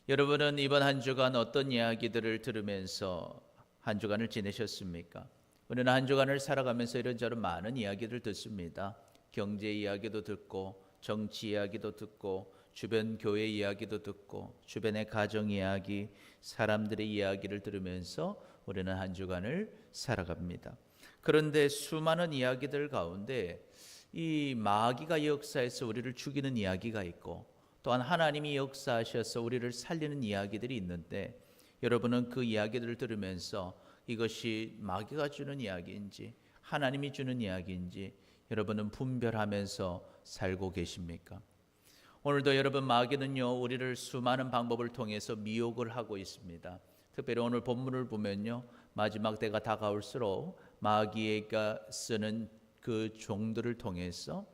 여러분은 이번 한 주간 어떤 이야기들을 들으면서 한 주간을 지내셨습니까? 우리는 한 주간을 살아가면서 이런저런 많은 이야기를 듣습니다. 경제 이야기도 듣고 정치 이야기도 듣고 주변 교회 이야기도 듣고 주변의 가정 이야기, 사람들의 이야기를 들으면서 우리는 한 주간을 살아갑니다. 그런데 수많은 이야기들 가운데 이 마귀가 역사해서 우리를 죽이는 이야기가 있고 또한 하나님이 역사하셔서 우리를 살리는 이야기들이 있는데 여러분은 그 이야기들을 들으면서 이것이 마귀가 주는 이야기인지 하나님이 주는 이야기인지 여러분은 분별하면서 살고 계십니까? 오늘도 여러분 마귀는요 우리를 수많은 방법을 통해서 미혹을 하고 있습니다. 특별히 오늘 본문을 보면요 마지막 때가 다가올수록 마귀가 쓰는 그 종들을 통해서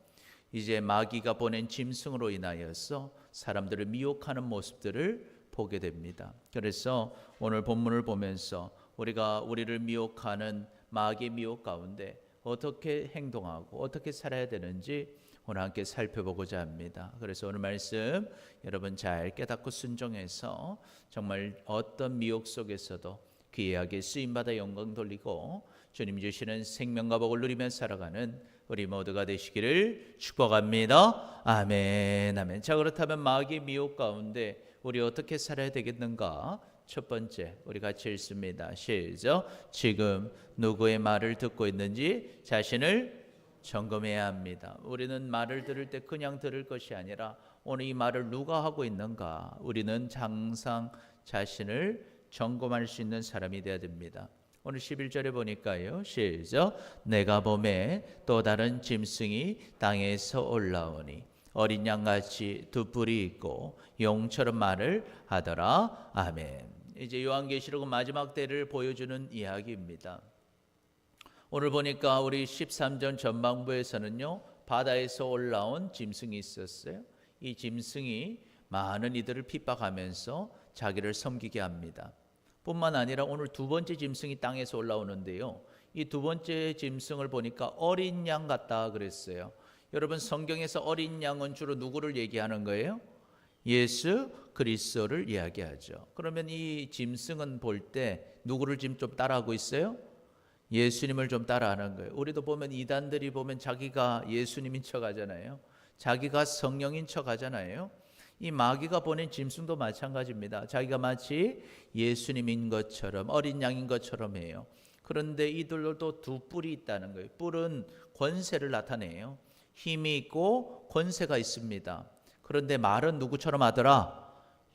이제 마귀가 보낸 짐승으로 인하여서 사람들을 미혹하는 모습들을 보게 됩니다. 그래서 오늘 본문을 보면서 우리가 우리를 미혹하는 마귀의 미혹 가운데 어떻게 행동하고 어떻게 살아야 되는지 오늘 함께 살펴보고자 합니다. 그래서 오늘 말씀 여러분 잘 깨닫고 순종해서 정말 어떤 미혹 속에서도 귀하게 쓰임받아 영광 돌리고 주님 주시는 생명과 복을 누리며 살아가는 우리 모두가 되시기를 축복합니다. 아멘, 아멘. 자, 그렇다면 마귀의 미혹 가운데 우리 어떻게 살아야 되겠는가? 첫 번째, 우리 같이 읽습니다. 시작. 지금 누구의 말을 듣고 있는지 자신을 점검해야 합니다. 우리는 말을 들을 때 그냥 들을 것이 아니라 오늘 이 말을 누가 하고 있는가? 우리는 항상 자신을 점검할 수 있는 사람이 되어야 됩니다. 오늘 11절에 보니까요. 시작. 내가 봄에 또 다른 짐승이 땅에서 올라오니 어린 양같이 두 뿔이 있고 용처럼 말을 하더라. 아멘. 이제 요한계시록은 마지막 때를 보여주는 이야기입니다. 오늘 보니까 우리 13전 전반부에서는요. 바다에서 올라온 짐승이 있었어요. 이 짐승이 많은 이들을 핍박하면서 자기를 섬기게 합니다. 뿐만 아니라 오늘 두 번째 짐승이 땅에서 올라오는데요. 이 두 번째 짐승을 보니까 어린 양 같다 그랬어요. 여러분 성경에서 어린 양은 주로 누구를 얘기하는 거예요? 예수 그리스도를 이야기하죠. 그러면 이 짐승은 볼 때 누구를 지금 좀 따라하고 있어요? 예수님을 좀 따라하는 거예요. 우리도 보면 이단들이 보면 자기가 예수님인 척 하잖아요. 자기가 성령인 척 하잖아요. 이 마귀가 보낸 짐승도 마찬가지입니다. 자기가 마치 예수님인 것처럼 어린 양인 것처럼 해요. 그런데 이들도 두 뿔이 있다는 거예요. 뿔은 권세를 나타내요. 힘이 있고 권세가 있습니다. 그런데 말은 누구처럼 하더라?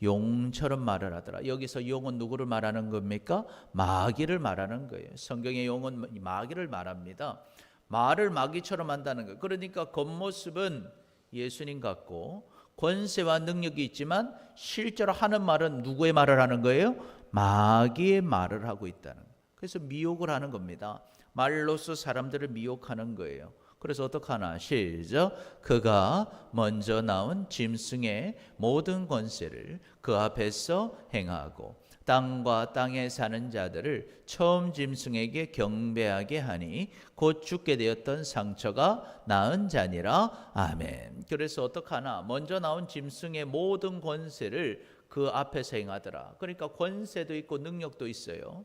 용처럼 말을 하더라. 여기서 용은 누구를 말하는 겁니까? 마귀를 말하는 거예요. 성경의 용은 마귀를 말합니다. 말을 마귀처럼 한다는 거예요. 그러니까 겉모습은 예수님 같고 권세와 능력이 있지만 실제로 하는 말은 누구의 말을 하는 거예요? 마귀의 말을 하고 있다는 거예요. 그래서 미혹을 하는 겁니다. 말로서 사람들을 미혹하는 거예요. 그래서 어떡하나? 시작. 그가 먼저 나온 짐승의 모든 권세를 그 앞에서 행하고 땅과 땅에 사는 자들을 처음 짐승에게 경배하게 하니 곧 죽게 되었던 상처가 나은 자니라. 아멘. 그래서 어떡하나? 먼저 나온 짐승의 모든 권세를 그 앞에서 행하더라. 그러니까 권세도 있고 능력도 있어요.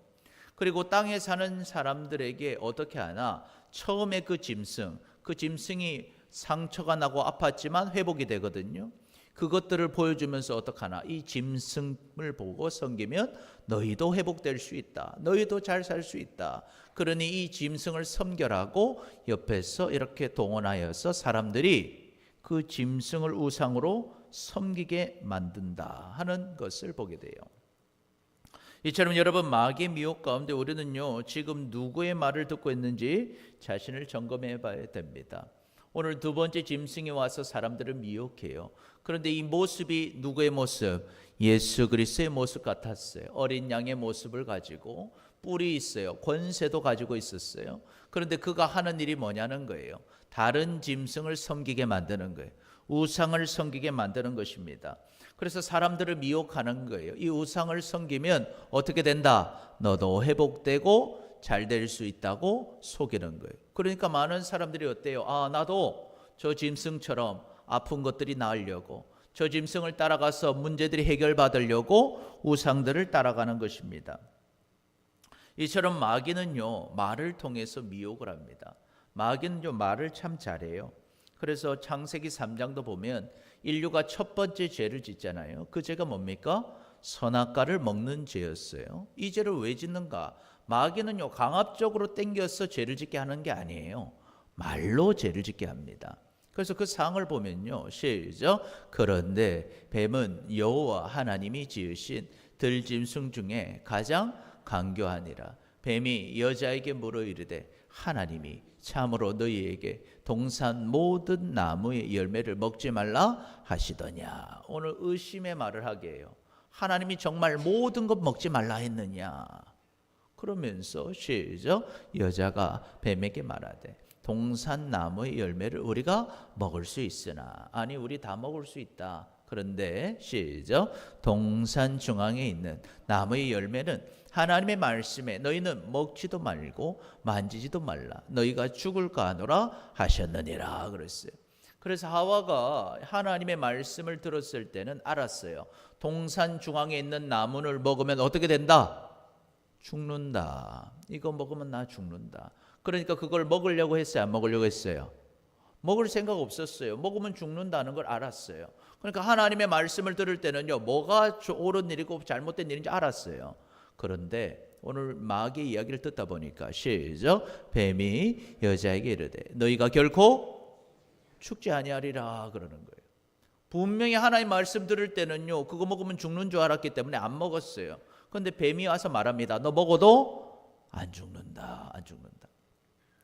그리고 땅에 사는 사람들에게 어떻게 하나? 처음에 그 짐승이 상처가 나고 아팠지만 회복이 되거든요. 그것들을 보여주면서 어떡하나? 이 짐승을 보고 섬기면 너희도 회복될 수 있다. 너희도 잘 살 수 있다. 그러니 이 짐승을 섬겨라고 옆에서 이렇게 동원하여서 사람들이 그 짐승을 우상으로 섬기게 만든다 하는 것을 보게 돼요. 이처럼 여러분 마귀의 미혹 가운데 우리는요 지금 누구의 말을 듣고 있는지 자신을 점검해 봐야 됩니다. 오늘 두 번째 짐승이 와서 사람들을 미혹해요. 그런데 이 모습이 누구의 모습? 예수 그리스도의 모습 같았어요. 어린 양의 모습을 가지고 뿔이 있어요. 권세도 가지고 있었어요. 그런데 그가 하는 일이 뭐냐는 거예요. 다른 짐승을 섬기게 만드는 거예요. 우상을 섬기게 만드는 것입니다. 그래서 사람들을 미혹하는 거예요. 이 우상을 섬기면 어떻게 된다? 너도 회복되고 잘 될 수 있다고 속이는 거예요. 그러니까 많은 사람들이 어때요? 나도 저 짐승처럼 아픈 것들이 나으려고 저 짐승을 따라가서 문제들이 해결받으려고 우상들을 따라가는 것입니다. 이처럼 마귀는요, 말을 통해서 미혹을 합니다. 마귀는요, 말을 참 잘해요. 그래서 창세기 3장도 보면 인류가 첫 번째 죄를 짓잖아요. 그 죄가 뭡니까? 선악과를 먹는 죄였어요. 이 죄를 왜 짓는가? 마귀는요, 강압적으로 땡겨서 죄를 짓게 하는 게 아니에요. 말로 죄를 짓게 합니다. 그래서 그 상을 보면요, 시작. 그런데 뱀은 여호와 하나님이 지으신 들짐승 중에 가장 간교하니라. 뱀이 여자에게 물어 이르되 하나님이 참으로 너희에게 동산 모든 나무의 열매를 먹지 말라 하시더냐. 오늘 의심의 말을 하게 해요. 하나님이 정말 모든 것 먹지 말라 했느냐. 그러면서 시작. 여자가 뱀에게 말하되 동산 나무의 열매를 우리가 먹을 수 있으나, 아니 우리 다 먹을 수 있다. 그런데 시작. 동산 중앙에 있는 나무의 열매는 하나님의 말씀에 너희는 먹지도 말고 만지지도 말라. 너희가 죽을까 하노라 하셨느니라 그랬어요. 그래서 하와가 하나님의 말씀을 들었을 때는 알았어요. 동산 중앙에 있는 나무를 먹으면 어떻게 된다? 죽는다. 이거 먹으면 나 죽는다. 그러니까 그걸 먹으려고 했어요? 안 먹으려고 했어요? 먹을 생각 없었어요. 먹으면 죽는다는 걸 알았어요. 그러니까 하나님의 말씀을 들을 때는요, 뭐가 옳은 일이고 잘못된 일인지 알았어요. 그런데 오늘 마귀의 이야기를 듣다 보니까 시작. 뱀이 여자에게 이르되 너희가 결코 죽지 아니하리라 그러는 거예요. 분명히 하나님 말씀 들을 때는요, 그거 먹으면 죽는 줄 알았기 때문에 안 먹었어요. 그런데 뱀이 와서 말합니다. 너 먹어도 안 죽는다. 안 죽는다.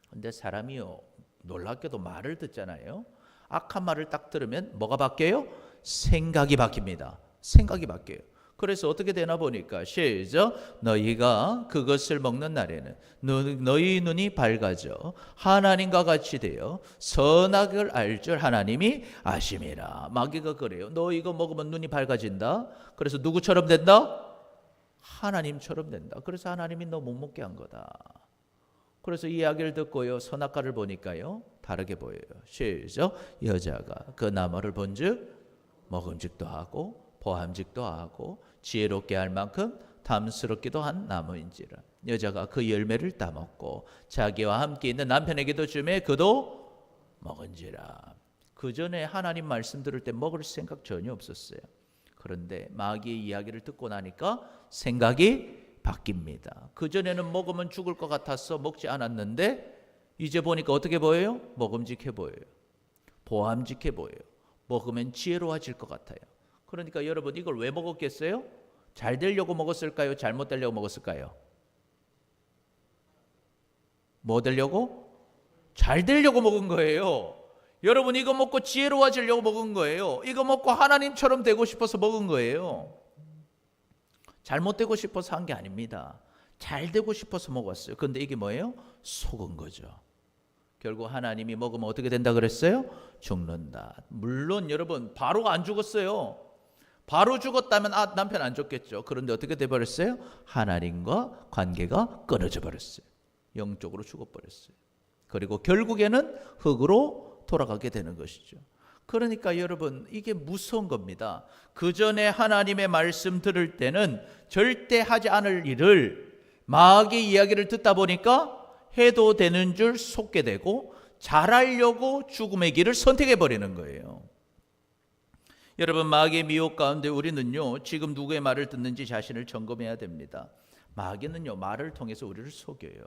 근데 사람이요, 놀랍게도 말을 듣잖아요. 악한 말을 딱 들으면 뭐가 바뀌어요? 생각이 바뀝니다. 생각이 바뀌어요. 그래서 어떻게 되나 보니까 시작. 너희가 그것을 먹는 날에는 너희 눈이 밝아져 하나님과 같이 되어 선악을 알 줄 하나님이 아심이라. 마귀가 그래요. 너 이거 먹으면 눈이 밝아진다. 그래서 누구처럼 된다? 하나님처럼 된다. 그래서 하나님이 너 못 먹게 한 거다. 그래서 이 이야기를 듣고요, 선악과를 보니까요 다르게 보여요. 시작. 여자가 그 나무를 본즉 먹음직도 하고 보함직도 하고 지혜롭게 할 만큼 탐스럽기도 한 나무인지라. 여자가 그 열매를 따먹고 자기와 함께 있는 남편에게도 주매 그도 먹은지라. 그 전에 하나님 말씀 들을 때 먹을 생각 전혀 없었어요. 그런데 마귀의 이야기를 듣고 나니까 생각이 바뀝니다. 그 전에는 먹으면 죽을 것 같아서 먹지 않았는데 이제 보니까 어떻게 보여요? 먹음직해 보여요. 보함직해 보여요. 먹으면 지혜로워질 것 같아요. 그러니까 여러분, 이걸 왜 먹었겠어요? 잘 되려고 먹었을까요? 잘못 되려고 먹었을까요? 뭐 되려고? 잘 되려고 먹은 거예요. 여러분, 이거 먹고 지혜로워지려고 먹은 거예요. 이거 먹고 하나님처럼 되고 싶어서 먹은 거예요. 잘못되고 싶어서 한 게 아닙니다. 잘 되고 싶어서 먹었어요. 그런데 이게 뭐예요? 속은 거죠. 결국 하나님이 먹으면 어떻게 된다 그랬어요? 죽는다. 물론 여러분, 바로 안 죽었어요. 바로 죽었다면 남편 안 죽겠죠. 그런데 어떻게 돼버렸어요? 하나님과 관계가 끊어져 버렸어요. 영적으로 죽어버렸어요. 그리고 결국에는 흙으로 돌아가게 되는 것이죠. 그러니까 여러분, 이게 무서운 겁니다. 그 전에 하나님의 말씀 들을 때는 절대 하지 않을 일을 마귀의 이야기를 듣다 보니까 해도 되는 줄 속게 되고 잘하려고 죽음의 길을 선택해 버리는 거예요. 여러분, 마귀의 미혹 가운데 우리는요, 지금 누구의 말을 듣는지 자신을 점검해야 됩니다. 마귀는요, 말을 통해서 우리를 속여요.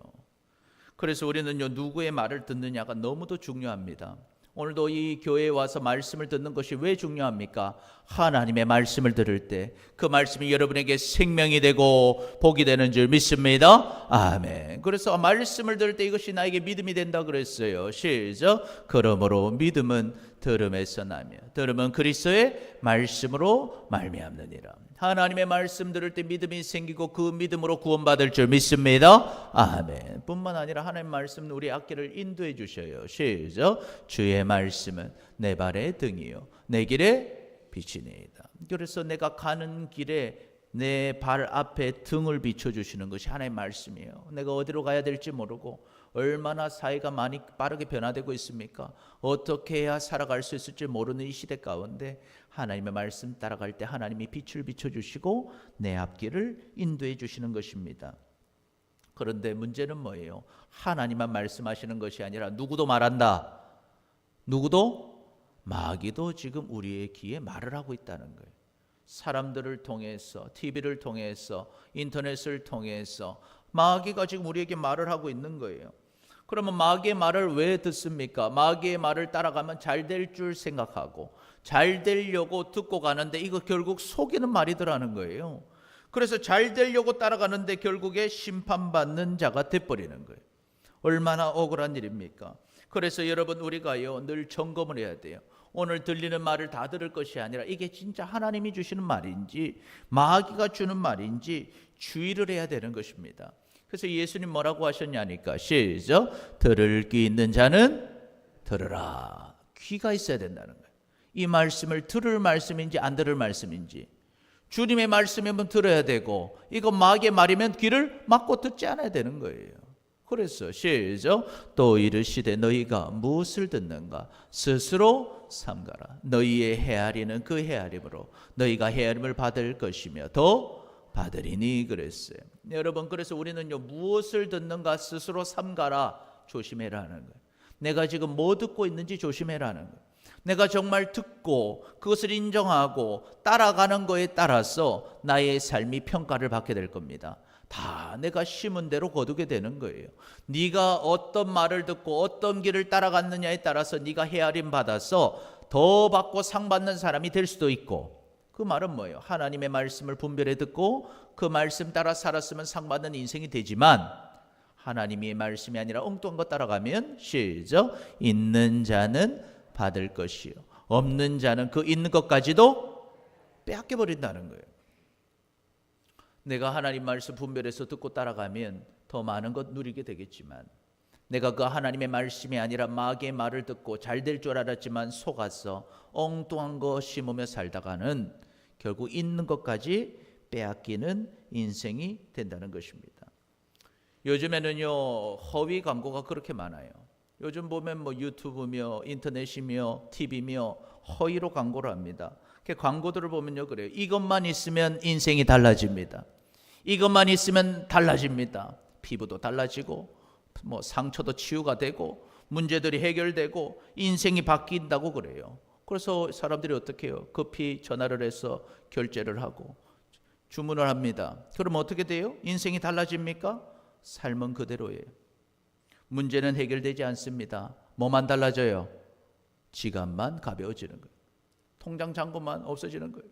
그래서 우리는요, 누구의 말을 듣느냐가 너무도 중요합니다. 오늘도 이 교회에 와서 말씀을 듣는 것이 왜 중요합니까? 하나님의 말씀을 들을 때 그 말씀이 여러분에게 생명이 되고 복이 되는 줄 믿습니다. 아멘. 그래서 말씀을 들을 때 이것이 나에게 믿음이 된다 그랬어요. 시작. 그러므로 믿음은 들음에서 나며 들음은 그리스도의 말씀으로 말미암느니라. 하나님의 말씀 들을 때 믿음이 생기고 그 믿음으로 구원받을 줄 믿습니다. 아멘. 뿐만 아니라 하나님의 말씀은 우리 앞길을 인도해 주셔요. 시작. 주의 말씀은 내 발의 등이요 내 길에 빛이니이다. 그래서 내가 가는 길에 내 발 앞에 등을 비춰주시는 것이 하나님의 말씀이에요. 내가 어디로 가야 될지 모르고 얼마나 사회가 많이 빠르게 변화되고 있습니까? 어떻게 해야 살아갈 수 있을지 모르는 이 시대 가운데 하나님의 말씀 따라갈 때 하나님이 빛을 비춰주시고 내 앞길을 인도해 주시는 것입니다. 그런데 문제는 뭐예요? 하나님만 말씀하시는 것이 아니라 누구도 말한다. 누구도? 마귀도 지금 우리의 귀에 말을 하고 있다는 거예요. 사람들을 통해서, TV를 통해서, 인터넷을 통해서 마귀가 지금 우리에게 말을 하고 있는 거예요. 그러면 마귀의 말을 왜 듣습니까? 마귀의 말을 따라가면 잘 될 줄 생각하고 잘 되려고 듣고 가는데 이거 결국 속이는 말이더라는 거예요. 그래서 잘 되려고 따라가는데 결국에 심판받는 자가 돼버리는 거예요. 얼마나 억울한 일입니까? 그래서 여러분 우리가요 늘 점검을 해야 돼요. 오늘 들리는 말을 다 들을 것이 아니라 이게 진짜 하나님이 주시는 말인지 마귀가 주는 말인지 주의를 해야 되는 것입니다. 그래서 예수님 뭐라고 하셨냐니까 시작. 들을 귀 있는 자는 들으라. 귀가 있어야 된다는 거예요. 이 말씀을 들을 말씀인지 안 들을 말씀인지 주님의 말씀이면 들어야 되고 이거 마귀의 말이면 귀를 막고 듣지 않아야 되는 거예요. 그래서 시작. 또 이르시되 너희가 무엇을 듣는가 스스로 삼가라. 너희의 헤아리는 그 헤아림으로 너희가 헤아림을 받을 것이며 더 받으리니 그랬어요. 여러분 그래서 우리는요 무엇을 듣는가 스스로 삼가라. 조심해라는 거예요. 내가 지금 뭐 듣고 있는지 조심해라는 거예요. 내가 정말 듣고 그것을 인정하고 따라가는 거에 따라서 나의 삶이 평가를 받게 될 겁니다. 다 내가 심은 대로 거두게 되는 거예요. 네가 어떤 말을 듣고 어떤 길을 따라갔느냐에 따라서 네가 헤아림 받아서 더 받고 상 받는 사람이 될 수도 있고 그 말은 뭐예요? 하나님의 말씀을 분별해 듣고 그 말씀 따라 살았으면 상 받는 인생이 되지만 하나님의 말씀이 아니라 엉뚱한 거 따라가면 시작. 있는 자는 받을 것이요 없는 자는 그 있는 것까지도 빼앗겨 버린다는 거예요. 내가 하나님 말씀 분별해서 듣고 따라가면 더 많은 것 누리게 되겠지만 내가 그 하나님의 말씀이 아니라 마귀의 말을 듣고 잘 될 줄 알았지만 속아서 엉뚱한 거 심으며 살다가는 결국 있는 것까지 빼앗기는 인생이 된다는 것입니다. 요즘에는요 허위 광고가 그렇게 많아요. 요즘 보면 뭐 유튜브며 인터넷이며 TV며 허위로 광고를 합니다. 그 광고들을 보면요 그래요. 이것만 있으면 인생이 달라집니다. 이것만 있으면 달라집니다. 피부도 달라지고 뭐 상처도 치유가 되고 문제들이 해결되고 인생이 바뀐다고 그래요. 그래서 사람들이 어떻게 해요? 급히 전화를 해서 결제를 하고 주문을 합니다. 그럼 어떻게 돼요? 인생이 달라집니까? 삶은 그대로예요. 문제는 해결되지 않습니다. 뭐만 달라져요? 지갑만 가벼워지는 거예요. 통장 잔고만 없어지는 거예요.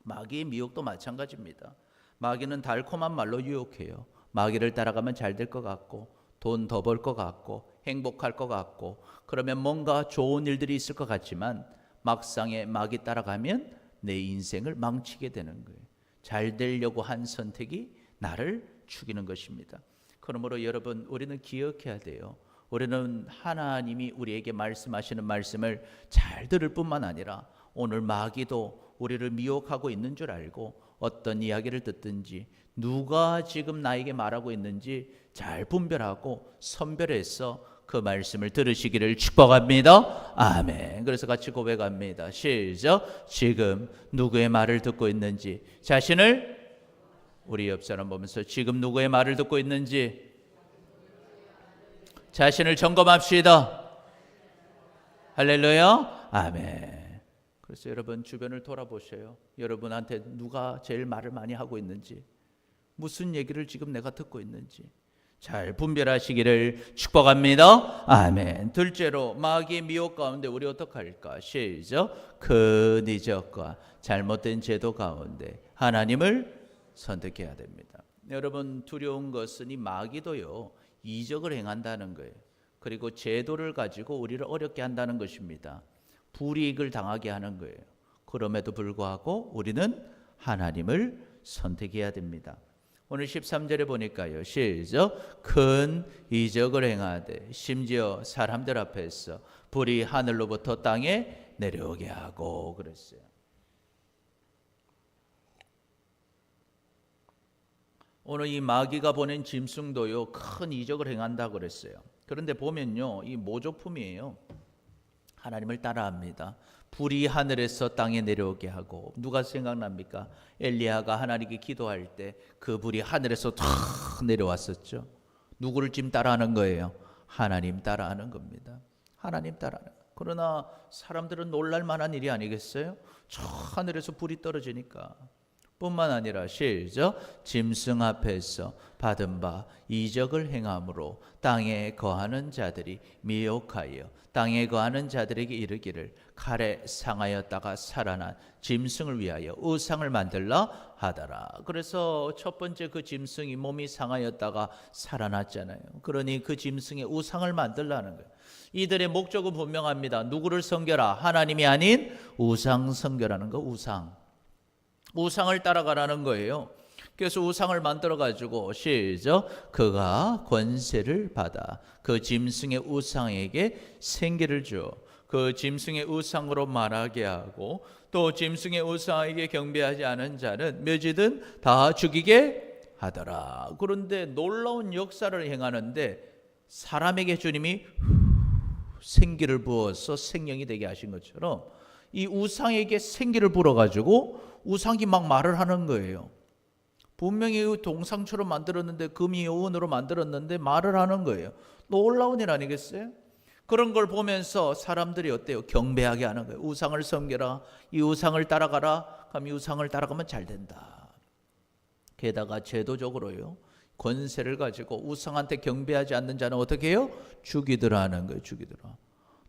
마귀의 미혹도 마찬가지입니다. 마귀는 달콤한 말로 유혹해요. 마귀를 따라가면 잘 될 것 같고 돈 더 벌 것 같고 행복할 것 같고 그러면 뭔가 좋은 일들이 있을 것 같지만 막상에 마귀 따라가면 내 인생을 망치게 되는 거예요. 잘 되려고 한 선택이 나를 죽이는 것입니다. 그러므로 여러분 우리는 기억해야 돼요. 우리는 하나님이 우리에게 말씀하시는 말씀을 잘 들을 뿐만 아니라 오늘 마귀도 우리를 미혹하고 있는 줄 알고 어떤 이야기를 듣든지 누가 지금 나에게 말하고 있는지 잘 분별하고 선별해서 그 말씀을 들으시기를 축복합니다. 아멘. 그래서 같이 고백합니다. 시작. 지금 누구의 말을 듣고 있는지 자신을 우리 옆 사람 보면서 지금 누구의 말을 듣고 있는지 자신을 점검합시다. 할렐루야. 아멘. 그래서 여러분 주변을 돌아보셔요. 여러분한테 누가 제일 말을 많이 하고 있는지 무슨 얘기를 지금 내가 듣고 있는지 잘 분별하시기를 축복합니다. 아멘. 둘째로 마귀의 미혹 가운데 우리 어떡할까? 시작. 큰 이적과 잘못된 제도 가운데 하나님을 선택해야 됩니다. 여러분 두려운 것은 이 마귀도요 이적을 행한다는 거예요. 그리고 제도를 가지고 우리를 어렵게 한다는 것입니다. 불이익을 당하게 하는 거예요. 그럼에도 불구하고 우리는 하나님을 선택해야 됩니다. 오늘 13절에 보니까요. 시작. 큰 이적을 행하되 심지어 사람들 앞에서 불이 하늘로부터 땅에 내려오게 하고 그랬어요. 오늘 이 마귀가 보낸 짐승도요 큰 이적을 행한다 그랬어요. 그런데 보면요 이 모조품이에요. 하나님을 따라합니다. 불이 하늘에서 땅에 내려오게 하고, 누가 생각납니까? 엘리야가 하나님께 기도할 때 그 불이 하늘에서 탁 내려왔었죠. 누구를 지금 따라하는 거예요? 하나님 따라하는 겁니다. 하나님 따라하는. 그러나 사람들은 놀랄 만한 일이 아니겠어요? 저 하늘에서 불이 떨어지니까. 뿐만 아니라 시작 짐승 앞에서 받은 바 이적을 행함으로 땅에 거하는 자들이 미혹하여 땅에 거하는 자들에게 이르기를 칼에 상하였다가 살아난 짐승을 위하여 우상을 만들라 하더라. 그래서 첫 번째 그 짐승이 몸이 상하였다가 살아났잖아요. 그러니 그 짐승의 우상을 만들라는 거예요. 이들의 목적은 분명합니다. 누구를 섬겨라? 하나님이 아닌 우상 섬겨라는 거. 우상을 따라가라는 거예요. 그래서 우상을 만들어 가지고 시작 그가 권세를 받아 그 짐승의 우상에게 생기를 줘 그 짐승의 우상으로 말하게 하고 또 짐승의 우상에게 경배하지 않은 자는 묘지든 다 죽이게 하더라. 그런데 놀라운 역사를 행하는데 사람에게 주님이 생기를 부어서 생명이 되게 하신 것처럼 이 우상에게 생기를 불어가지고 우상이 막 말을 하는 거예요. 분명히 동상처럼 만들었는데 금이 은으로 만들었는데 말을 하는 거예요. 놀라운 일 아니겠어요? 그런 걸 보면서 사람들이 어때요? 경배하게 하는 거예요. 우상을 섬겨라. 이 우상을 따라가라. 그럼 이 우상을 따라가면 잘 된다. 게다가 제도적으로요. 권세를 가지고 우상한테 경배하지 않는 자는 어떻게 해요? 죽이더라 하는 거예요. 죽이더라.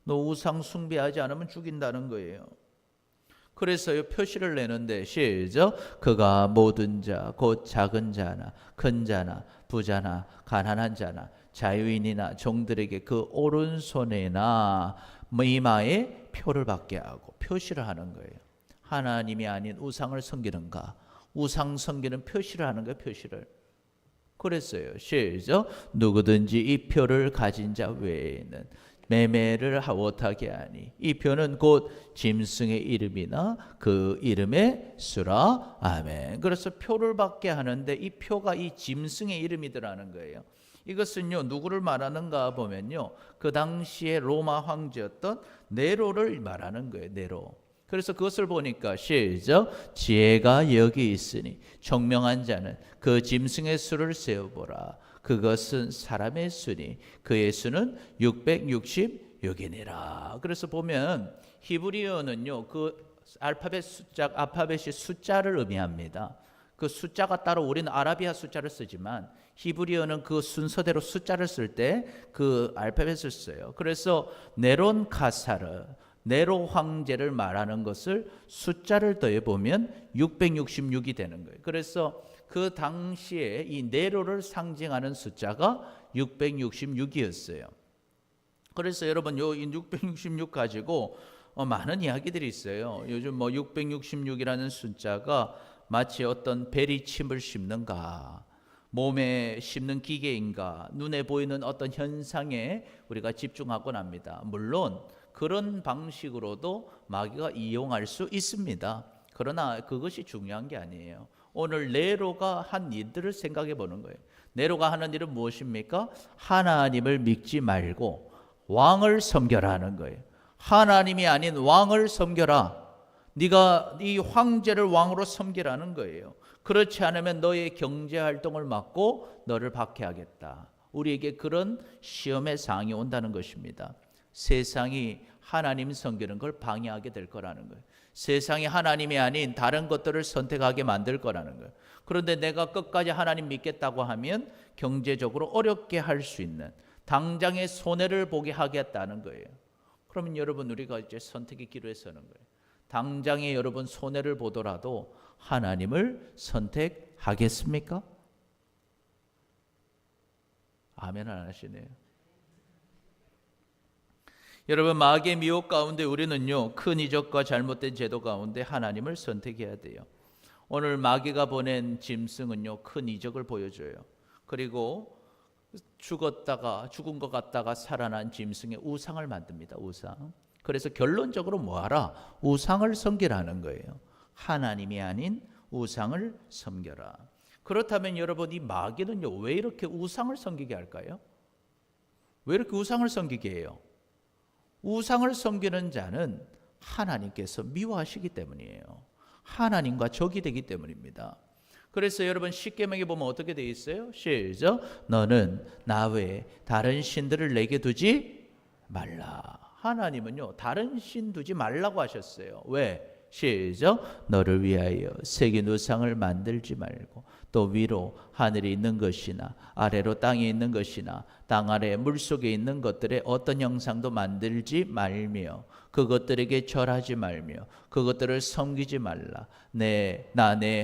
너 우상 숭배하지 않으면 죽인다는 거예요. 그래서요 표시를 내는데 시작 그가 모든 자 곧 작은 자나 큰 자나 부자나 가난한 자나 자유인이나 종들에게 그 오른손에나 이마에 표를 받게 하고 표시를 하는 거예요. 하나님이 아닌 우상을 섬기는가? 우상 섬기는 표시를 하는 거예요. 표시를. 그랬어요. 시작 누구든지 이 표를 가진 자 외에는 매매를 못하게 하니 이 표는 곧 짐승의 이름이나 그 이름의 수라. 아멘. 그래서 표를 받게 하는데 이 표가 이 짐승의 이름이더라는 거예요. 이것은요 누구를 말하는가 보면요 그 당시에 로마 황제였던 네로를 말하는 거예요. 네로. 그래서 그것을 보니까 시작 지혜가 여기 있으니 총명한 자는 그 짐승의 수를 세어보라. 그것은 사람의 수니 그의 수는 666이니라. 그래서 보면 히브리어는요 그 알파벳이 숫자를 의미합니다. 그 숫자가 따로 우리는 아라비아 숫자를 쓰지만 히브리어는 그 순서대로 숫자를 쓸 때 그 알파벳을 써요. 그래서 네론 카사르 네로 황제를 말하는 것을 숫자를 더해 보면 666이 되는 거예요. 그래서 그 당시에 이 네로를 상징하는 숫자가 666이었어요. 그래서 여러분 요 666 가지고 많은 이야기들이 있어요. 요즘 뭐 666이라는 숫자가 마치 어떤 베리침을 씹는가, 몸에 씹는 기계인가, 눈에 보이는 어떤 현상에 우리가 집중하곤 합니다. 물론 그런 방식으로도 마귀가 이용할 수 있습니다. 그러나 그것이 중요한 게 아니에요. 오늘 네로가 한 일들을 생각해 보는 거예요. 네로가 하는 일은 무엇입니까? 하나님을 믿지 말고 왕을 섬겨라 하는 거예요. 하나님이 아닌 왕을 섬겨라. 네가 이 황제를 왕으로 섬기라는 거예요. 그렇지 않으면 너의 경제 활동을 막고 너를 박해하겠다. 우리에게 그런 시험의 상이 온다는 것입니다. 세상이 하나님 섬기는 걸 방해하게 될 거라는 거예요. 세상이 하나님이 아닌 다른 것들을 선택하게 만들 거라는 거예요. 그런데 내가 끝까지 하나님 믿겠다고 하면 경제적으로 어렵게 할 수 있는 당장의 손해를 보게 하겠다는 거예요. 그러면 여러분 우리가 이제 선택의 기로에 서는 거예요. 당장에 여러분 손해를 보더라도 하나님을 선택하겠습니까? 아멘 안 하시네요. 여러분 마귀의 미혹 가운데 우리는요 큰 이적과 잘못된 제도 가운데 하나님을 선택해야 돼요. 오늘 마귀가 보낸 짐승은요 큰 이적을 보여줘요. 그리고 죽은 것 같다가 살아난 짐승의 우상을 만듭니다. 우상. 그래서 결론적으로 뭐하라? 우상을 섬기라는 거예요. 하나님이 아닌 우상을 섬겨라. 그렇다면 여러분, 이 마귀는요 왜 이렇게 우상을 섬기게 할까요? 왜 이렇게 우상을 섬기게 해요? 우상을 섬기는 자는 하나님께서 미워하시기 때문이에요. 하나님과 적이 되기 때문입니다. 그래서 여러분, 십계명에 보면 어떻게 되어 있어요? 시작. 너는 나 외에 다른 신들을 내게 두지 말라. 하나님은요 다른 신 두지 말라고 하셨어요. 왜? 시작. 너를 위하여 새긴 우상을 만들지 말고 또 위로 하늘이 있는 것이나 아래로 땅이 있는 것이나 땅 아래 물속에 있는 것들의 어떤 형상도 만들지 말며 그것들에게 절하지 말며 그것들을 섬기지 말라. 내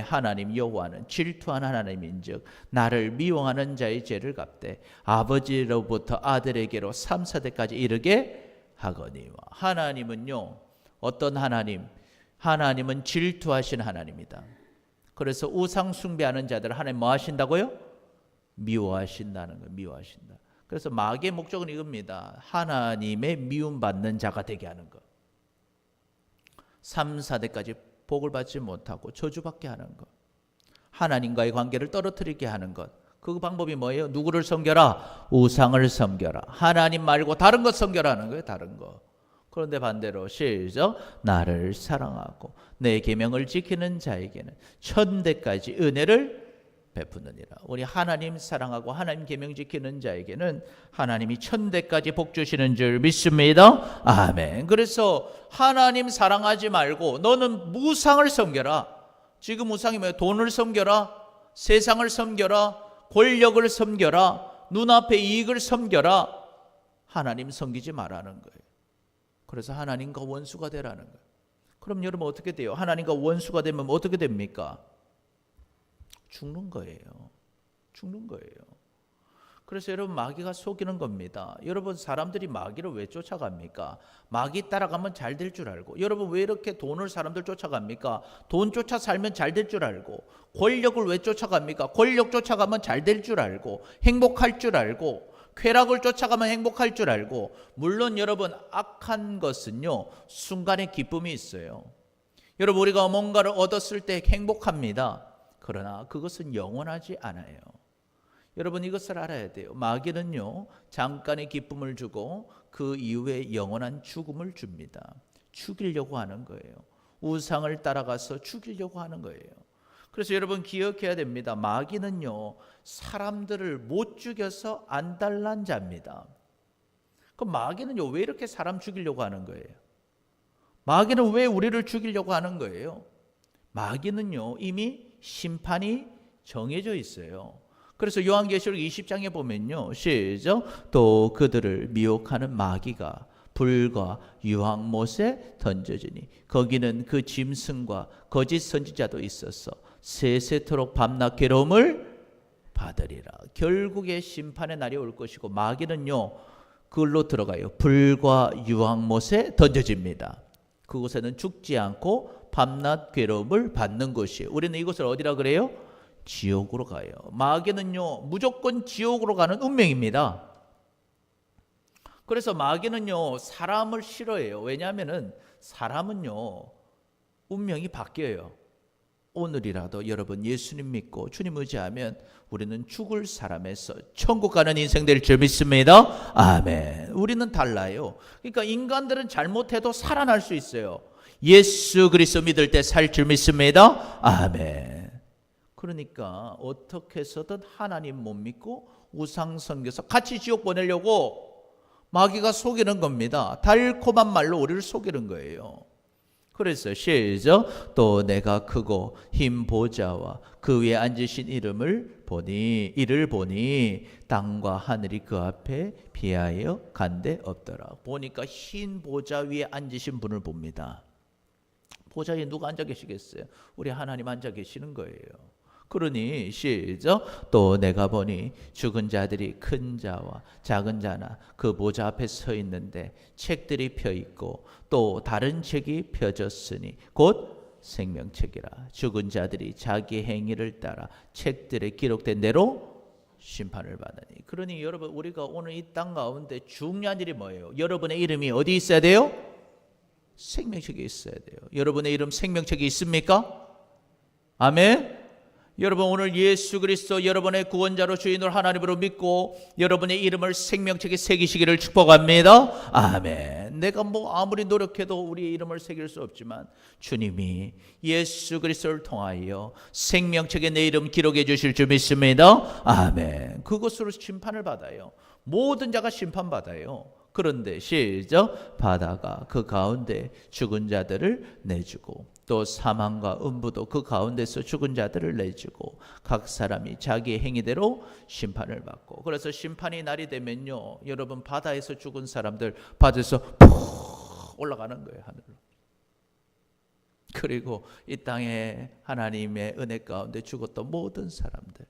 하나님 여호와는 질투한 하나님인즉 나를 미워하는 자의 죄를 갚되 아버지로부터 아들에게로 3, 4대까지 이르게 하거니와. 하나님은요 어떤 하나님? 하나님은 질투하신 하나님이다. 그래서 우상 숭배하는 자들을 하나님 뭐 하신다고요? 미워하신다는 거예요. 미워하신다. 그래서 마귀의 목적은 이겁니다. 하나님의 미움받는 자가 되게 하는 것. 3, 4대까지 복을 받지 못하고 저주받게 하는 것. 하나님과의 관계를 떨어뜨리게 하는 것. 그 방법이 뭐예요? 누구를 섬겨라? 우상을 섬겨라. 하나님 말고 다른 것 섬겨라 하는 거예요. 다른 것. 그런데 반대로 시작. 나를 사랑하고 내 계명을 지키는 자에게는 천대까지 은혜를 베푸느니라. 우리 하나님 사랑하고 하나님 계명 지키는 자에게는 하나님이 천대까지 복 주시는 줄 믿습니다. 아멘. 그래서 하나님 사랑하지 말고 너는 우상을 섬겨라. 지금 우상이 뭐예요? 돈을 섬겨라, 세상을 섬겨라, 권력을 섬겨라, 눈앞의 이익을 섬겨라. 하나님 섬기지 말라는 거예요. 그래서 하나님과 원수가 되라는 거예요. 그럼 여러분 어떻게 돼요? 하나님과 원수가 되면 어떻게 됩니까? 죽는 거예요. 죽는 거예요. 그래서 여러분 마귀가 속이는 겁니다. 여러분 사람들이 마귀를 왜 쫓아갑니까? 마귀 따라가면 잘 될 줄 알고. 여러분 왜 이렇게 돈을 사람들 쫓아갑니까? 돈 쫓아 살면 잘 될 줄 알고. 권력을 왜 쫓아갑니까? 권력 쫓아가면 잘 될 줄 알고. 행복할 줄 알고. 쾌락을 쫓아가면 행복할 줄 알고. 물론 여러분 악한 것은요 순간의 기쁨이 있어요. 여러분 우리가 뭔가를 얻었을 때 행복합니다. 그러나 그것은 영원하지 않아요. 여러분 이것을 알아야 돼요. 마귀는요 잠깐의 기쁨을 주고 그 이후에 영원한 죽음을 줍니다. 죽이려고 하는 거예요. 우상을 따라가서 죽이려고 하는 거예요. 그래서 여러분 기억해야 됩니다. 마귀는요 사람들을 못 죽여서 안달난 자입니다. 그럼 마귀는요 왜 이렇게 사람 죽이려고 하는 거예요? 마귀는 왜 우리를 죽이려고 하는 거예요? 마귀는요 이미 심판이 정해져 있어요. 그래서 요한계시록 20장에 보면요 시작. 또 그들을 미혹하는 마귀가 불과 유황못에 던져지니 거기는 그 짐승과 거짓 선지자도 있어서 세세토록 밤낮 괴로움을 받으리라. 결국에 심판의 날이 올 것이고 마귀는요 그걸로 들어가요. 불과 유황못에 던져집니다. 그곳에는 죽지 않고 밤낮 괴로움을 받는 곳이에요. 우리는 이곳을 어디라 그래요? 지옥으로 가요. 마귀는요 무조건 지옥으로 가는 운명입니다. 그래서 마귀는요 사람을 싫어해요. 왜냐하면 사람은요 운명이 바뀌어요. 오늘이라도 여러분 예수님 믿고 주님 의지하면 우리는 죽을 사람에서 천국 가는 인생 될 줄 믿습니다. 아멘. 우리는 달라요. 그러니까 인간들은 잘못해도 살아날 수 있어요. 예수 그리스도 믿을 때 살 줄 믿습니다. 아멘. 그러니까 어떻게 해서든 하나님 못 믿고 우상 섬겨서 같이 지옥 보내려고 마귀가 속이는 겁니다. 달콤한 말로 우리를 속이는 거예요. 그래서 시작. 또 내가 크고 흰 보좌와 그 위에 앉으신 이를 보니 땅과 하늘이 그 앞에 비하여 간데 없더라. 보니까 흰 보좌 위에 앉으신 분을 봅니다. 보좌에 누가 앉아 계시겠어요? 우리 하나님 앉아 계시는 거예요. 그러니 시작. 또 내가 보니 죽은 자들이 큰 자와 작은 자나 그 보좌 앞에 서 있는데 책들이 펴 있고 또 다른 책이 펴졌으니 곧 생명책이라. 죽은 자들이 자기 행위를 따라 책들에 기록된 대로 심판을 받으니. 그러니 여러분 우리가 오늘 이 땅 가운데 중요한 일이 뭐예요? 여러분의 이름이 어디 있어야 돼요? 생명책에 있어야 돼요. 여러분의 이름 생명책에 있습니까? 아멘. 여러분 오늘 예수 그리스도 여러분의 구원자로 주인으로 하나님으로 믿고 여러분의 이름을 생명책에 새기시기를 축복합니다. 아멘. 내가 아무리 노력해도 우리의 이름을 새길 수 없지만 주님이 예수 그리스도를 통하여 생명책에 내 이름 기록해 주실 줄 믿습니다. 아멘. 그것으로 심판을 받아요. 모든 자가 심판받아요. 그런데 시작, 바다가 그 가운데 죽은 자들을 내주고 또 사망과 음부도 그 가운데서 죽은 자들을 내주고 각 사람이 자기의 행위대로 심판을 받고, 그래서 심판이 날이 되면요, 여러분 바다에서 죽은 사람들 바다에서 푹 올라가는 거예요, 하늘로. 그리고 이 땅에 하나님의 은혜 가운데 죽었던 모든 사람들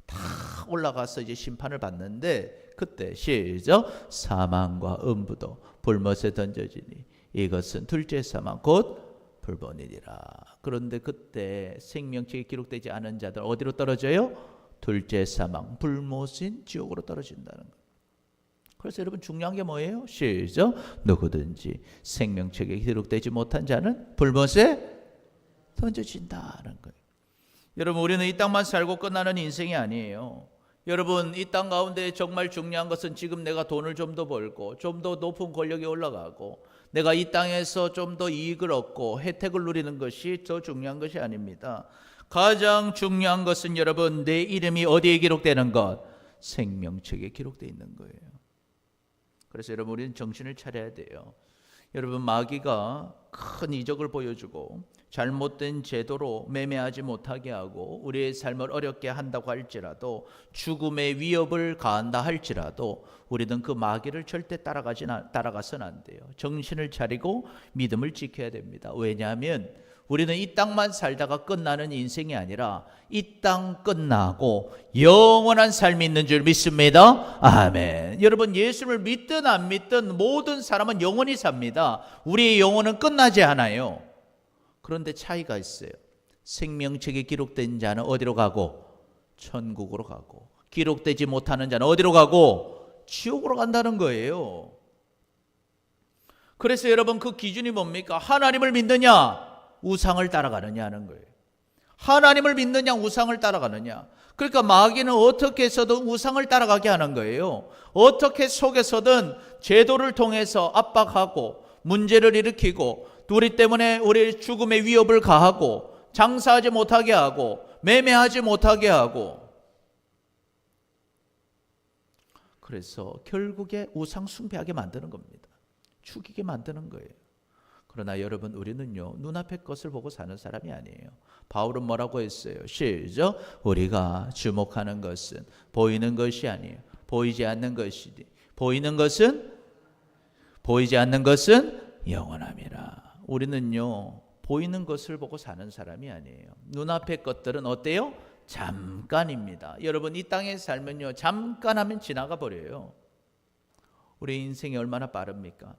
다 올라가서 이제 심판을 받는데, 그때 시작, 사망과 음부도 불못에 던져지니 이것은 둘째 사망 곧 불본이니라. 그런데 그때 생명책에 기록되지 않은 자들 어디로 떨어져요? 둘째 사망 불못인 지옥으로 떨어진다는 거예요. 그래서 여러분 중요한 게 뭐예요? 시작, 누구든지 생명책에 기록되지 못한 자는 불못에 던져진다는 거예요. 여러분 우리는 이 땅만 살고 끝나는 인생이 아니에요. 여러분 이 땅 가운데 정말 중요한 것은 지금 내가 돈을 좀 더 벌고 좀 더 높은 권력에 올라가고 내가 이 땅에서 좀 더 이익을 얻고 혜택을 누리는 것이 더 중요한 것이 아닙니다. 가장 중요한 것은 여러분 내 이름이 어디에 기록되는 것? 생명책에 기록되어 있는 거예요. 그래서 여러분 우리는 정신을 차려야 돼요. 여러분 마귀가 큰 이적을 보여주고 잘못된 제도로 매매하지 못하게 하고 우리의 삶을 어렵게 한다고 할지라도, 죽음의 위협을 가한다 할지라도 우리는 그 마귀를 절대 따라가서는 안 돼요. 정신을 차리고 믿음을 지켜야 됩니다. 왜냐하면 우리는 이 땅만 살다가 끝나는 인생이 아니라 이 땅 끝나고 영원한 삶이 있는 줄 믿습니다. 아멘. 여러분 예수를 믿든 안 믿든 모든 사람은 영원히 삽니다. 우리의 영혼은 끝나지 않아요. 그런데 차이가 있어요. 생명책에 기록된 자는 어디로 가고? 천국으로 가고, 기록되지 못하는 자는 어디로 가고? 지옥으로 간다는 거예요. 그래서 여러분 그 기준이 뭡니까? 하나님을 믿느냐, 우상을 따라가느냐 하는 거예요. 하나님을 믿느냐, 우상을 따라가느냐. 그러니까 마귀는 어떻게 해서든 우상을 따라가게 하는 거예요. 어떻게 속에서든 제도를 통해서 압박하고 문제를 일으키고 우리 때문에 우리 죽음의 위협을 가하고 장사하지 못하게 하고 매매하지 못하게 하고, 그래서 결국에 우상 숭배하게 만드는 겁니다. 죽이게 만드는 거예요. 그러나 여러분 우리는요 눈앞의 것을 보고 사는 사람이 아니에요. 바울은 뭐라고 했어요? 시작, 우리가 주목하는 것은 보이는 것이 아니에요. 보이지 않는 것이니 보이지 않는 것은 영원함이라. 우리는요 보이는 것을 보고 사는 사람이 아니에요. 눈앞의 것들은 어때요? 잠깐입니다. 여러분 이 땅에 살면요 잠깐 하면 지나가 버려요. 우리 인생이 얼마나 빠릅니까?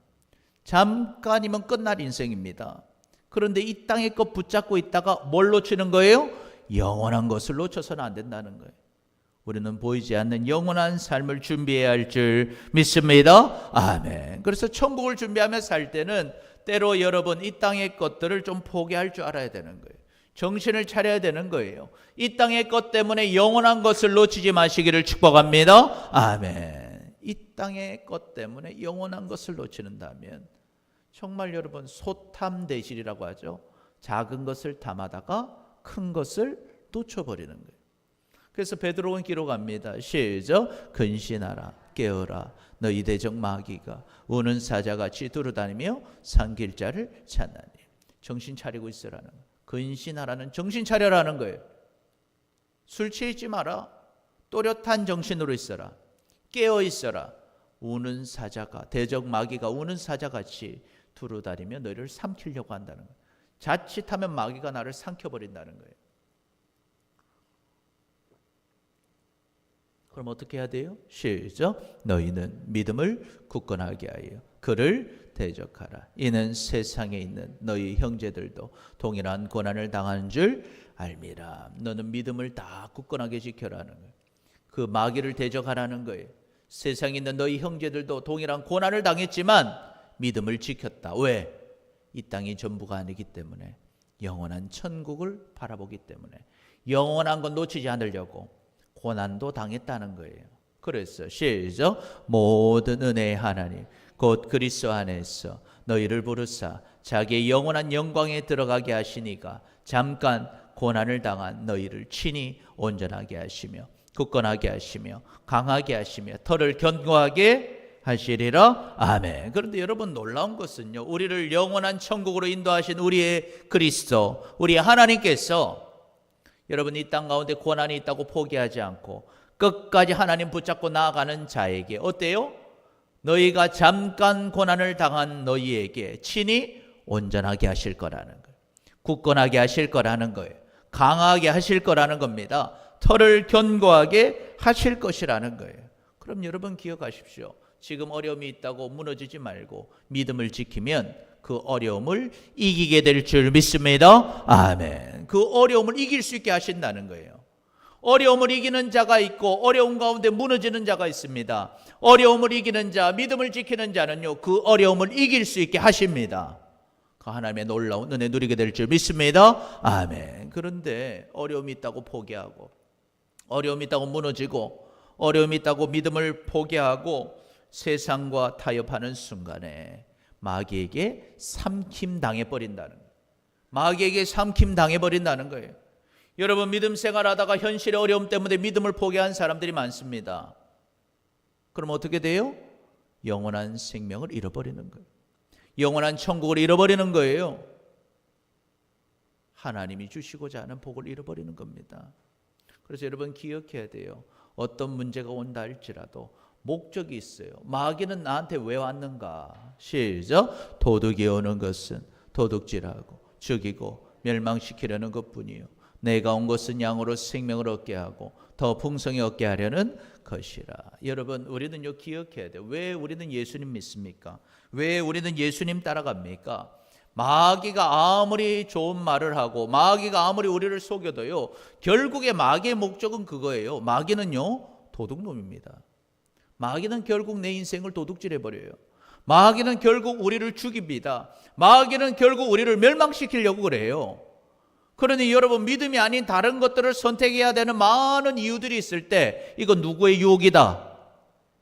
잠깐이면 끝날 인생입니다. 그런데 이 땅의 것 붙잡고 있다가 뭘 놓치는 거예요? 영원한 것을 놓쳐서는 안 된다는 거예요. 우리는 보이지 않는 영원한 삶을 준비해야 할 줄 믿습니다. 아멘. 그래서 천국을 준비하며 살 때는 때로 여러분 이 땅의 것들을 좀 포기할 줄 알아야 되는 거예요. 정신을 차려야 되는 거예요. 이 땅의 것 때문에 영원한 것을 놓치지 마시기를 축복합니다. 아멘. 이 땅의 것 때문에 영원한 것을 놓치는다면 정말 여러분 소탐대실이라고 하죠. 작은 것을 탐하다가 큰 것을 놓쳐버리는 거예요. 그래서 베드로는 기록합니다. 시작, 근신하라, 깨어라, 너희 대적 마귀가 우는 사자같이 두루다니며 산길자를 찾나니. 정신 차리고 있으라는 거예요. 근신하라는 정신 차려라는 거예요. 술 취하지 마라. 또렷한 정신으로 있어라. 깨어 있어라. 우는 사자가, 대적 마귀가 우는 사자같이 두루다니며 너희를 삼키려고 한다는 거예요. 자칫하면 마귀가 나를 삼켜버린다는 거예요. 그럼 어떻게 해야 돼요? 시작, 너희는 믿음을 굳건하게 하여 그를 대적하라. 이는 세상에 있는 너희 형제들도 동일한 고난을 당하는 줄 알미라. 너는 믿음을 다 굳건하게 지켜라는 거예요. 그 마귀를 대적하라는 거예요. 세상에 있는 너희 형제들도 동일한 고난을 당했지만 믿음을 지켰다. 왜? 이 땅이 전부가 아니기 때문에 영원한 천국을 바라보기 때문에 영원한 건 놓치지 않으려고 고난도 당했다는 거예요. 그래서 시작. 모든 은혜의 하나님 곧 그리스도 안에서 너희를 부르사 자기의 영원한 영광에 들어가게 하시니가 잠깐 고난을 당한 너희를 친히 온전하게 하시며 굳건하게 하시며 강하게 하시며 털을 견고하게 하시리라. 아멘. 그런데 여러분 놀라운 것은요, 우리를 영원한 천국으로 인도하신 우리의 그리스도, 우리의 하나님께서 여러분 이 땅 가운데 고난이 있다고 포기하지 않고 끝까지 하나님 붙잡고 나아가는 자에게 어때요? 너희가 잠깐 고난을 당한 너희에게 친히 온전하게 하실 거라는 거예요. 굳건하게 하실 거라는 거예요. 강하게 하실 거라는 겁니다. 털을 견고하게 하실 것이라는 거예요. 그럼 여러분 기억하십시오. 지금 어려움이 있다고 무너지지 말고 믿음을 지키면 그 어려움을 이기게 될 줄 믿습니다. 아멘. 그 어려움을 이길 수 있게 하신다는 거예요. 어려움을 이기는 자가 있고 어려움 가운데 무너지는 자가 있습니다. 어려움을 이기는 자, 믿음을 지키는 자는요, 그 어려움을 이길 수 있게 하십니다. 그 하나님의 놀라운 은혜 누리게 될 줄 믿습니다. 아멘. 그런데 어려움이 있다고 포기하고 어려움이 있다고 무너지고 어려움이 있다고 믿음을 포기하고 세상과 타협하는 순간에 마귀에게 삼킴당해 버린다는 거예요. 마귀에게 삼킴당해 버린다는 거예요. 여러분 믿음 생활하다가 현실의 어려움 때문에 믿음을 포기한 사람들이 많습니다. 그럼 어떻게 돼요? 영원한 생명을 잃어버리는 거예요. 영원한 천국을 잃어버리는 거예요. 하나님이 주시고자 하는 복을 잃어버리는 겁니다. 그래서 여러분 기억해야 돼요. 어떤 문제가 온다 할지라도 목적이 있어요. 마귀는 나한테 왜 왔는가? 시작. 도둑이 오는 것은 도둑질하고 죽이고 멸망시키려는 것뿐이요 내가 온 것은 양으로 생명을 얻게 하고 더 풍성히 얻게 하려는 것이라. 여러분 우리는요 기억해야 돼요. 왜 우리는 예수님 믿습니까? 왜 우리는 예수님 따라갑니까? 마귀가 아무리 좋은 말을 하고 마귀가 아무리 우리를 속여도요 결국에 마귀의 목적은 그거예요. 마귀는요 도둑놈입니다. 마귀는 결국 내 인생을 도둑질해버려요. 마귀는 결국 우리를 죽입니다. 마귀는 결국 우리를 멸망시키려고 그래요. 그러니 여러분 믿음이 아닌 다른 것들을 선택해야 되는 많은 이유들이 있을 때 이건 누구의 유혹이다?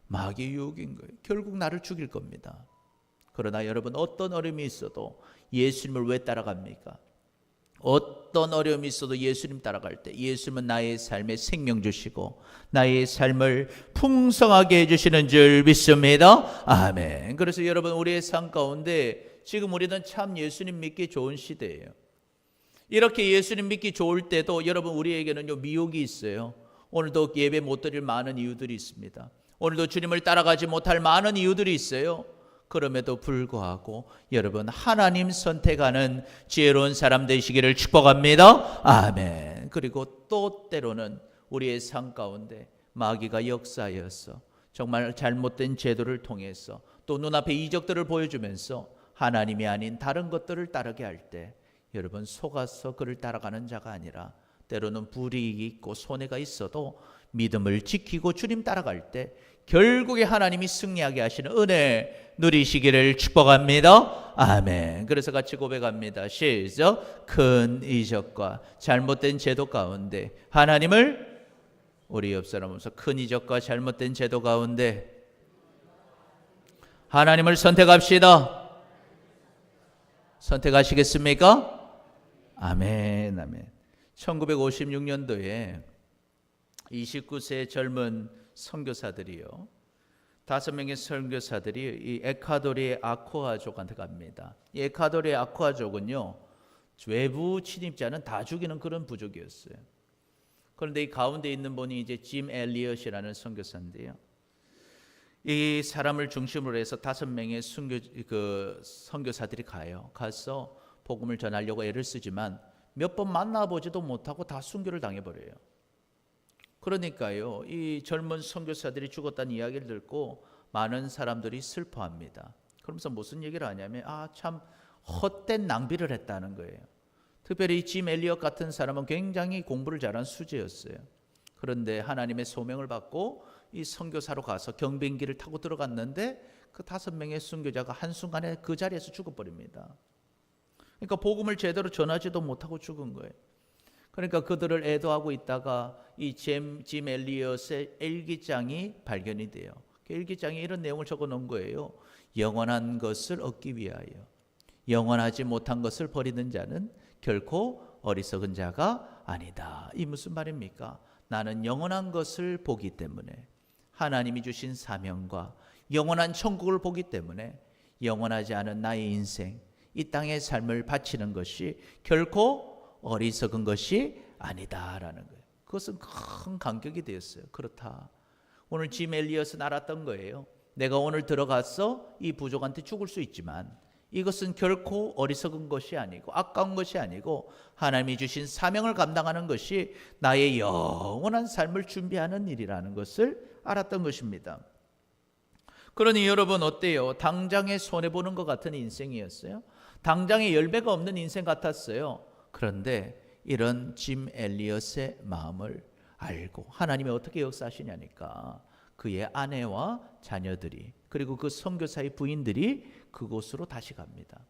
마귀의 유혹인 거예요. 결국 나를 죽일 겁니다. 그러나 여러분 어떤 어려움이 있어도 예수님을 왜 따라갑니까? 어떤 어려움이 있어도 예수님 따라갈 때 예수님은 나의 삶에 생명 주시고 나의 삶을 풍성하게 해주시는 줄 믿습니다. 아멘. 그래서 여러분 우리의 삶 가운데 지금 우리는 참 예수님 믿기 좋은 시대예요. 이렇게 예수님 믿기 좋을 때도 여러분 우리에게는요 미혹이 있어요. 오늘도 예배 못 드릴 많은 이유들이 있습니다. 오늘도 주님을 따라가지 못할 많은 이유들이 있어요. 그럼에도 불구하고 여러분 하나님 선택하는 지혜로운 사람 되시기를 축복합니다. 아멘. 그리고 또 때로는 우리의 삶 가운데 마귀가 역사하여서 정말 잘못된 제도를 통해서 또 눈앞에 이적들을 보여주면서 하나님이 아닌 다른 것들을 따르게 할 때 여러분 속아서 그를 따라가는 자가 아니라 때로는 불이익이 있고 손해가 있어도 믿음을 지키고 주님 따라갈 때 결국에 하나님이 승리하게 하시는 은혜 누리시기를 축복합니다. 아멘. 그래서 같이 고백합니다. 시작. 큰 이적과 잘못된 제도 가운데 하나님을 우리 옆 사람으로서 큰 이적과 잘못된 제도 가운데 하나님을 선택합시다. 선택하시겠습니까? 아멘. 아멘. 1956년도에 29세 젊은 선교사들이요 5명의 선교사들이 이 에콰도르의 아쿠아족한테 갑니다. 이 에콰도르의 아쿠아족은요 외부 침입자는 다 죽이는 그런 부족이었어요. 그런데 이 가운데 있는 분이 이제 짐 엘리엇이라는 선교사인데요. 이 사람을 중심으로 해서 5명의 선교사들이 가서 복음을 전하려고 애를 쓰지만 몇 번 만나보지도 못하고 다 순교를 당해버려요. 그러니까요 이 젊은 선교사들이 죽었다는 이야기를 듣고 많은 사람들이 슬퍼합니다. 그러면서 무슨 얘기를 하냐면 참 헛된 낭비를 했다는 거예요. 특별히 짐 엘리엇 같은 사람은 굉장히 공부를 잘한 수재였어요. 그런데 하나님의 소명을 받고 이 선교사로 가서 경비행기를 타고 들어갔는데 그 5명의 선교자가 한순간에 그 자리에서 죽어버립니다. 그러니까 복음을 제대로 전하지도 못하고 죽은 거예요. 그러니까 그들을 애도하고 있다가 이 짐 엘리엇의 일기장이 발견이 돼요. 그 일기장에 이런 내용을 적어 놓은 거예요. 영원한 것을 얻기 위하여 영원하지 못한 것을 버리는 자는 결코 어리석은 자가 아니다. 이 무슨 말입니까? 나는 영원한 것을 보기 때문에, 하나님이 주신 사명과 영원한 천국을 보기 때문에 영원하지 않은 나의 인생, 이 땅의 삶을 바치는 것이 결코 어리석은 것이 아니다라는 거예요. 그것은 큰 간격이 되었어요. 그렇다. 오늘 짐 엘리엇은 알았던 거예요. 내가 오늘 들어가서 이 부족한테 죽을 수 있지만 이것은 결코 어리석은 것이 아니고 아까운 것이 아니고 하나님이 주신 사명을 감당하는 것이 나의 영원한 삶을 준비하는 일이라는 것을 알았던 것입니다. 그러니 여러분 어때요? 당장에 손해보는 것 같은 인생이었어요. 당장에 열매가 없는 인생 같았어요. 그런데 이런 짐 엘리엇의 마음을 알고 하나님이 어떻게 역사하시냐니까 그의 아내와 자녀들이 그리고 그 선교사의 부인들이 그곳으로 다시 갑니다.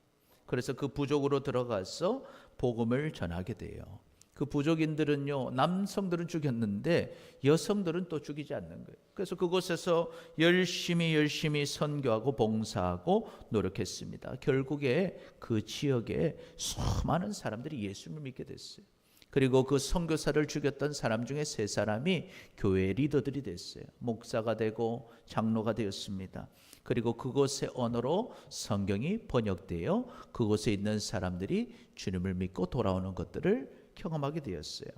그래서 그 부족으로 들어가서 복음을 전하게 돼요. 그 부족인들은요, 남성들은 죽였는데 여성들은 또 죽이지 않는 거예요. 그래서 그곳에서 열심히 선교하고 봉사하고 노력했습니다. 결국에 그 지역에 수많은 사람들이 예수를 믿게 됐어요. 그리고 그 선교사를 죽였던 사람 중에 3사람이 교회 리더들이 됐어요. 목사가 되고 장로가 되었습니다. 그리고 그곳의 언어로 성경이 번역되어 그곳에 있는 사람들이 주님을 믿고 돌아오는 것들을 경험하게 되었어요.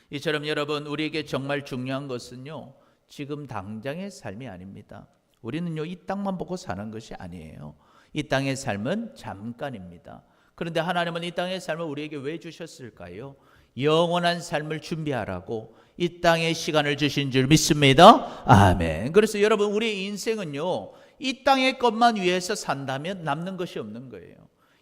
이처럼 여러분, 우리에게 정말 중요한 것은요, 지금 당장의 삶이 아닙니다. 우리는요, 이 땅만 보고 사는 것이 아니에요. 이 땅의 삶은 잠깐입니다. 그런데 하나님은 이 땅의 삶을 우리에게 왜 주셨을까요? 영원한 삶을 준비하라고 이 땅의 시간을 주신 줄 믿습니다. 아멘. 그래서 여러분, 우리의 인생은요, 이 땅의 것만 위해서 산다면 남는 것이 없는 거예요.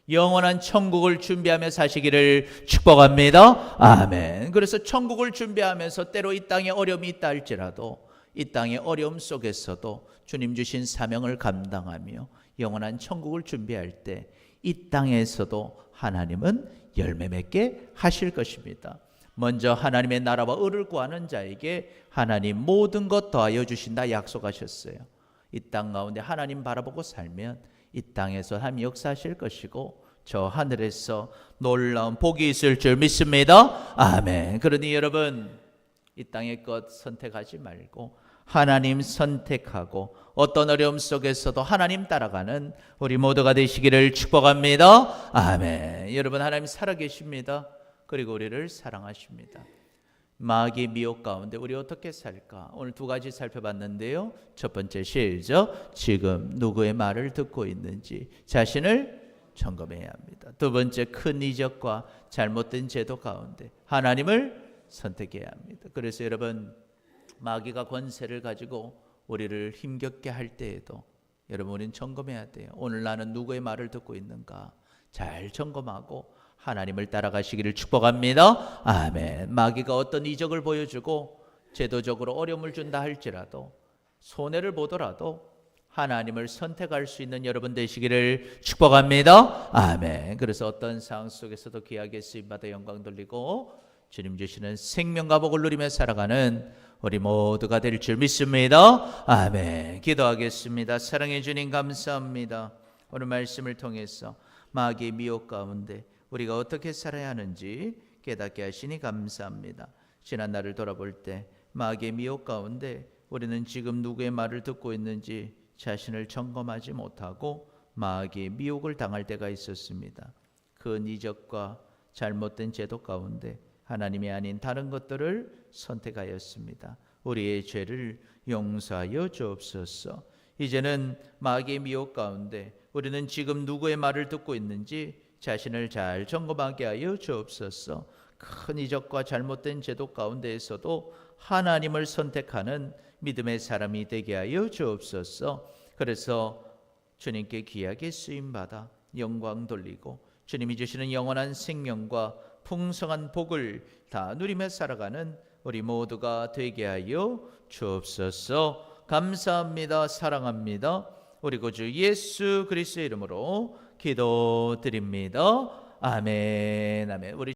영원한 천국을 준비하며 사시기를 축복합니다. 아멘. 그래서 천국을 준비하면서 때로 이 땅에 어려움이 있다 할지라도 이 땅의 어려움 속에서도 주님 주신 사명을 감당하며 영원한 천국을 준비할 때 이 땅에서도 하나님은 열매 맺게 하실 것입니다. 먼저 하나님의 나라와 의를 구하는 자에게 하나님 모든 것 더하여 주신다 약속하셨어요. 이 땅 가운데 하나님 바라보고 살면 이 땅에서 하나님 역사하실 것이고 저 하늘에서 놀라운 복이 있을 줄 믿습니다. 아멘. 그러니 여러분, 이 땅의 것 선택하지 말고 하나님 선택하고 어떤 어려움 속에서도 하나님 따라가는 우리 모두가 되시기를 축복합니다. 아멘. 여러분, 하나님 살아계십니다. 그리고 우리를 사랑하십니다. 마귀의 미혹 가운데 우리 어떻게 살까? 오늘 2가지 살펴봤는데요. 첫 번째, 시작. 지금 누구의 말을 듣고 있는지 자신을 점검해야 합니다. 두 번째, 큰 이적과 잘못된 제도 가운데 하나님을 선택해야 합니다. 그래서 여러분, 마귀가 권세를 가지고 우리를 힘겹게 할 때에도 여러분, 우리는 점검해야 돼요. 오늘 나는 누구의 말을 듣고 있는가? 잘 점검하고 하나님을 따라가시기를 축복합니다. 아멘. 마귀가 어떤 이적을 보여주고 제도적으로 어려움을 준다 할지라도 손해를 보더라도 하나님을 선택할 수 있는 여러분 되시기를 축복합니다. 아멘. 그래서 어떤 상황 속에서도 귀하게 쓰임받아 영광 돌리고 주님 주시는 생명과 복을 누리며 살아가는 우리 모두가 될 줄 믿습니다. 아멘. 기도하겠습니다. 사랑해 주님 감사합니다. 오늘 말씀을 통해서 마귀의 미혹 가운데 우리가 어떻게 살아야 하는지 깨닫게 하시니 감사합니다. 지난 날을 돌아볼 때 마귀의 미혹 가운데 우리는 지금 누구의 말을 듣고 있는지 자신을 점검하지 못하고 마귀의 미혹을 당할 때가 있었습니다. 그 이적과 잘못된 제도 가운데 하나님이 아닌 다른 것들을 선택하였습니다. 우리의 죄를 용서하여 주옵소서. 이제는 마귀의 미혹 가운데 우리는 지금 누구의 말을 듣고 있는지 자신을 잘 점검하게 하여 주옵소서. 큰 이적과 잘못된 제도 가운데에서도 하나님을 선택하는 믿음의 사람이 되게 하여 주옵소서. 그래서 주님께 귀하게 쓰임받아 영광 돌리고 주님이 주시는 영원한 생명과 풍성한 복을 다 누리며 살아가는 우리 모두가 되게 하여 주옵소서. 감사합니다. 사랑합니다. 우리 구주 예수 그리스도의 이름으로 기도드립니다. 아멘. 아멘. 우리